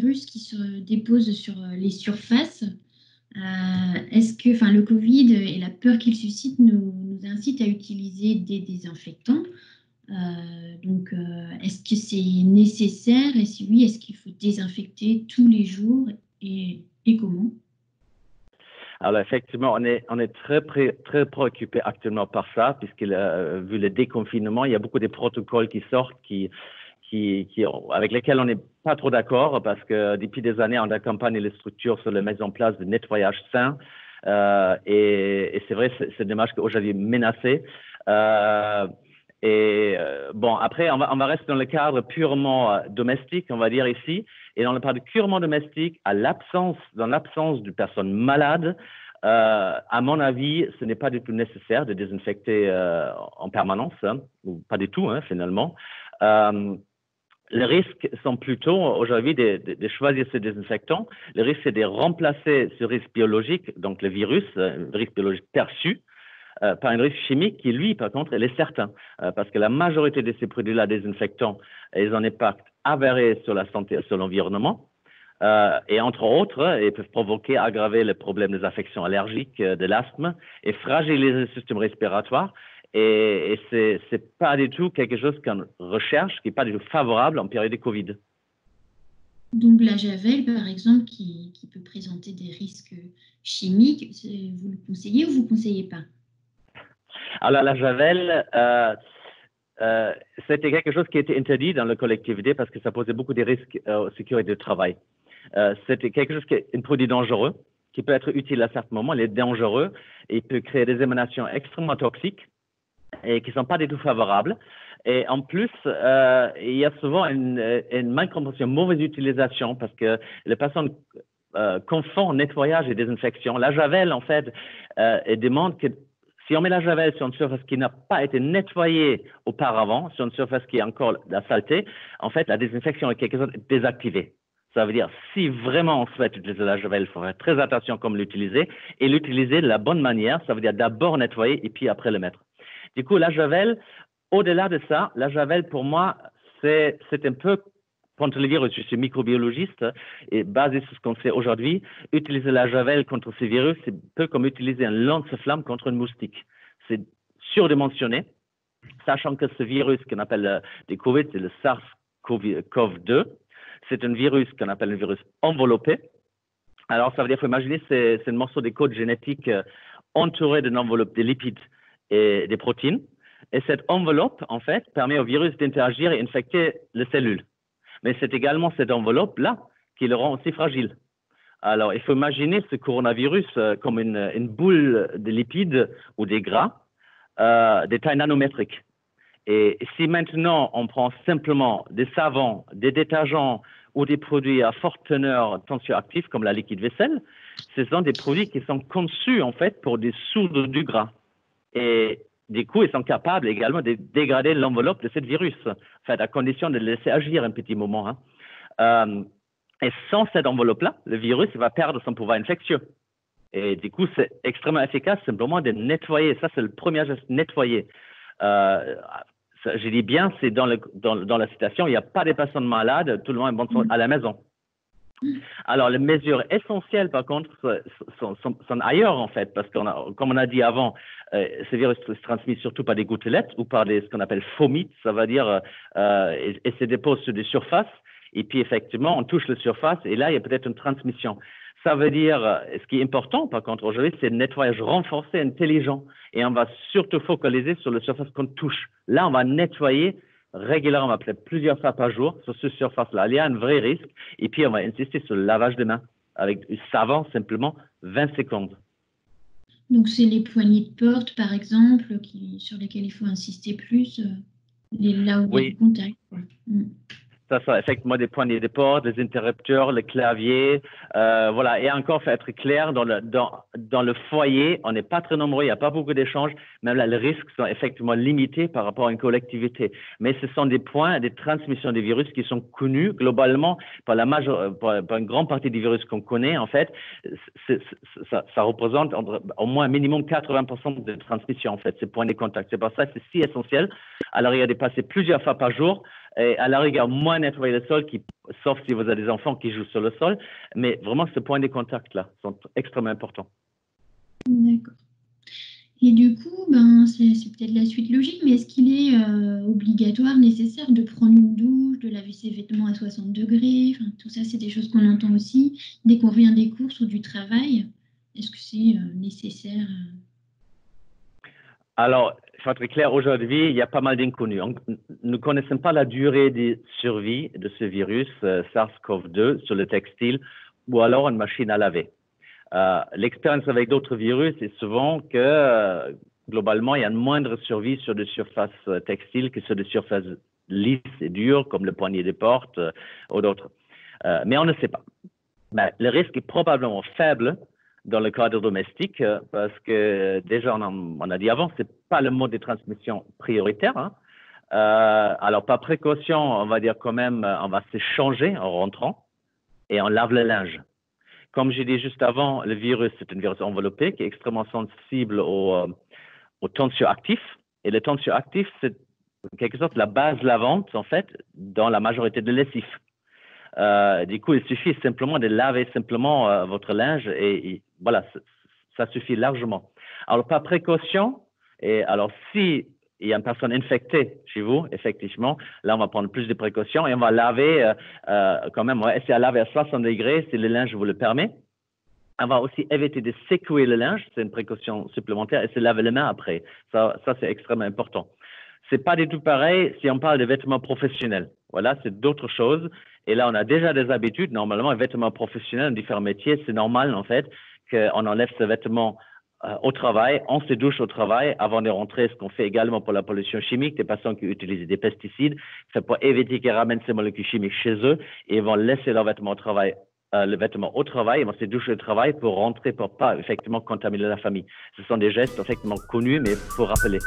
virus qui se dépose sur les surfaces. Est-ce que, enfin, le Covid et la peur qu'il suscite nous incite à utiliser des désinfectants? Est-ce que c'est nécessaire? Et si oui, est-ce qu'il faut désinfecter tous les jours et comment? Alors, effectivement, on est très préoccupé actuellement par ça, puisque vu le déconfinement, il y a beaucoup de protocoles qui sortent avec lesquels on n'est pas trop d'accord, parce que depuis des années, on accompagne les structures sur la mise en place de nettoyage sain. Et c'est vrai, c'est dommage qu'aujourd'hui menacé. Bon, après, on va rester dans le cadre purement domestique, on va dire ici. Et dans le cadre purement domestique, dans l'absence de personnes malades, à mon avis, ce n'est pas du tout nécessaire de désinfecter en permanence, hein, ou pas du tout, hein, finalement. Les risques sont plutôt aujourd'hui de choisir ces désinfectants. Le risque, c'est de remplacer ce risque biologique, donc le virus, le risque biologique perçu, par un risque chimique qui, lui, par contre, il est certain. Parce que la majorité de ces produits-là désinfectants, ils ont un impact avéré sur la santé et sur l'environnement. Et entre autres, ils peuvent provoquer, aggraver le problème des affections allergiques, de l'asthme et fragiliser le système respiratoire. Et c'est pas du tout quelque chose qu'on recherche, qui n'est pas du tout favorable en période de Covid. Donc la javel, par exemple, qui peut présenter des risques chimiques, vous le conseillez ou vous ne conseillez pas? Alors la javel, c'était quelque chose qui était interdit dans la collectivité parce que ça posait beaucoup de risques aux sécurité de travail. C'était quelque chose qui est un produit dangereux, qui peut être utile à certains moments, il est dangereux, et il peut créer des émanations extrêmement toxiques et qui ne sont pas du tout favorables. Et en plus, il y a souvent une malcompréhension, une mauvaise utilisation parce que les personnes confondent nettoyage et désinfection. La javel, en fait, elle demande que si on met la javel sur une surface qui n'a pas été nettoyée auparavant, sur une surface qui a encore de la saleté, en fait, la désinfection est quelque chose de désactivé. Ça veut dire, si vraiment on souhaite utiliser la javel, il faut faire très attention comme l'utiliser et l'utiliser de la bonne manière. Ça veut dire d'abord nettoyer et puis après le mettre. Du coup, la javel, au-delà de ça, la javel, pour moi, c'est un peu contre le virus. Je suis microbiologiste et basé sur ce qu'on sait aujourd'hui, utiliser la javel contre ces virus, c'est un peu comme utiliser un lance-flamme contre une moustique. C'est surdimensionné, sachant que ce virus qu'on appelle des COVID, c'est le SARS-CoV-2. C'est un virus qu'on appelle un virus enveloppé. Alors, ça veut dire, il faut imaginer, c'est un morceau de code génétique entouré d'une enveloppe de lipides et des protéines. Et cette enveloppe, en fait, permet au virus d'interagir et infecter les cellules. Mais c'est également cette enveloppe-là qui le rend aussi fragile. Alors, il faut imaginer ce coronavirus comme une boule de lipides ou des gras de taille nanométrique. Et si maintenant on prend simplement des savons, des détergents ou des produits à forte teneur tensioactive comme la liquide vaisselle, ce sont des produits qui sont conçus en fait pour dissoudre du gras. Et du coup, ils sont capables également de dégrader l'enveloppe de ce virus, en fait, à condition de le laisser agir un petit moment. Hein. Et sans cette enveloppe-là, le virus va perdre son pouvoir infectieux. Et du coup, c'est extrêmement efficace simplement de nettoyer. Ça, c'est le premier geste, nettoyer. Je dis bien, c'est dans la citation, il n'y a pas de personnes malades, tout le monde est bon à la maison. Alors, les mesures essentielles, par contre, sont ailleurs, en fait, parce que, comme on a dit avant, ce virus se transmet surtout par des gouttelettes ou par ce qu'on appelle fomites, ça veut dire, et se dépose sur des surfaces, et puis, effectivement, on touche la surface, et là, il y a peut-être une transmission. Ça veut dire, ce qui est important, par contre, aujourd'hui, c'est le nettoyage renforcé, intelligent, et on va surtout focaliser sur la surface qu'on touche. Là, on va nettoyer régulièrement, peut-être plusieurs fois par jour sur cette surface-là. Il y a un vrai risque. Et puis, on va insister sur le lavage des mains avec du savon, simplement 20 secondes. Donc, c'est les poignées de porte, par exemple, sur lesquelles il faut insister plus, là où il y a du contact. Ça, effectivement, des poignées de porte, des interrupteurs, le clavier, voilà. Et encore, il faut être clair, dans le foyer, on n'est pas très nombreux, il n'y a pas beaucoup d'échanges. Même là, les risques sont effectivement limités par rapport à une collectivité. Mais ce sont des points de transmission des virus qui sont connus globalement par une grande partie des virus qu'on connaît. En fait, ça représente au moins un minimum 80% de transmission, en fait, ces points de contact. C'est pour ça que c'est si essentiel. Alors, il y a de passer plusieurs fois par jour Et à la rigueur, moins nettoyer le sol, sauf si vous avez des enfants qui jouent sur le sol. Mais vraiment, ce point de contact-là sont extrêmement importants. D'accord. Et du coup, ben, c'est peut-être la suite logique, mais est-ce qu'il est obligatoire, nécessaire de prendre une douche, de laver ses vêtements à 60 degrés? Enfin, tout ça, c'est des choses qu'on entend aussi dès qu'on revient des courses ou du travail. Est-ce que c'est nécessaire? Alors, il faut être clair, aujourd'hui, il y a pas mal d'inconnus. Nous ne connaissons pas la durée de survie de ce virus SARS-CoV-2 sur le textile ou alors une machine à laver. L'expérience avec d'autres virus est souvent que globalement, il y a une moindre survie sur des surfaces textiles que sur des surfaces lisses et dures comme le poignet des portes ou d'autres. Mais on ne sait pas. Mais le risque est probablement faible dans le cadre domestique parce que déjà, on a dit avant, c'est pas le mode de transmission prioritaire. Hein. Alors, par précaution, on va dire quand même, on va se changer en rentrant et on lave le linge. Comme j'ai dit juste avant, le virus, c'est un virus enveloppé qui est extrêmement sensible aux tensioactifs. Et le tensioactif, c'est en quelque sorte la base lavante, en fait, dans la majorité de lessives. Du coup, il suffit simplement de laver simplement votre linge et voilà, ça suffit largement. Alors, par précaution, et alors si il y a une personne infectée chez vous, effectivement, là, on va prendre plus de précautions et on va laver quand même, on va essayer de laver à 60 degrés si le linge vous le permet. On va aussi éviter de secouer le linge, c'est une précaution supplémentaire, et se laver les mains après. Ça c'est extrêmement important. C'est pas du tout pareil si on parle de vêtements professionnels. Voilà, c'est d'autres choses. Et là, on a déjà des habitudes. Normalement, les vêtements professionnels, différents métiers, c'est normal, en fait, qu'on enlève ces vêtements au travail, on se douche au travail avant de rentrer, ce qu'on fait également pour la pollution chimique, des patients qui utilisent des pesticides, c'est pour éviter qu'ils ramènent ces molécules chimiques chez eux et ils vont laisser leurs vêtements au travail, le vêtement au travail, ils vont se doucher au travail pour rentrer, pour pas effectivement contaminer la famille. Ce sont des gestes effectivement connus, mais il faut rappeler.